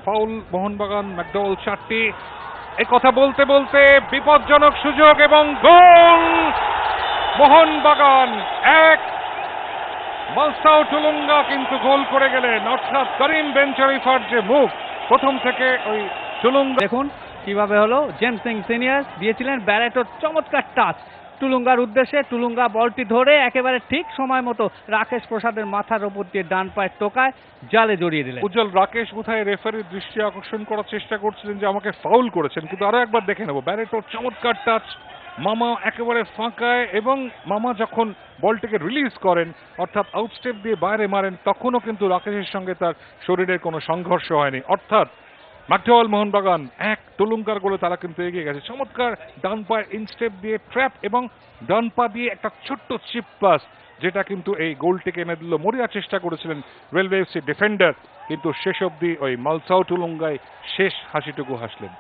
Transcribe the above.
Foul Mohun Bagan McDowell 4টি। এই কথা বলতে বলতে বিপজ্জনক সুযোগ এবং গোল মোহনবাগান 1। মালসাও টুলুঙ্গা কিন্তু গোল করে গেলেন, অর্থাৎ করিম বেঞ্চরিফার যে মুখ প্রথম থেকে ওই টুলুঙ্গা। দেখুন কিভাবে হলো, জেমস সিং সিনিয়র দিয়েছিলেন ব্যারেটোর চমৎকার টাচ টুলুঙ্গার উদ্দেশ্যে। টুলুঙ্গা বলটি ধরে একেবারে ঠিক সময় মতো রাকেশ প্রসাদের মাথার ওপর দিয়ে ডান পায়ের টোকায় জালে জড়িয়ে দিলেন। উজ্জ্বল, রাকেশ বোধহয় রেফারির দৃষ্টি আকর্ষণ করার চেষ্টা করছিলেন যে আমাকে ফাউল করেছেন, কিন্তু আরো একবার দেখে নেব। ব্যারেটোর চমৎকার টাচ, মামা একেবারে ফাঁকায়, এবং মামা যখন বলটিকে রিলিজ করেন অর্থাৎ আউটস্টেপ দিয়ে বাইরে মারেন, তখনও কিন্তু রাকেশের সঙ্গে তার শরীরের কোনো সংঘর্ষ হয়নি। অর্থাৎ ম্যাকডওয়েল মোহনবাগান 1, টুলুঙ্গার গোলে তারা কিন্তু এগিয়ে গেছে। চমৎকার ডান পায়ের ইনস্টেপ দিয়ে ট্র্যাপ এবং ডান পা দিয়ে একটা ছোট্ট চিপ পাস, যেটা কিন্তু এই গোলটিকে এনে দিল। মরিয়া চেষ্টা করেছিলেন রেলওয়ে এফসি ডিফেন্ডার, কিন্তু শেষ অবধি ওই মালসাও টুলুঙ্গায় শেষ হাসিটুকু হাসলেন।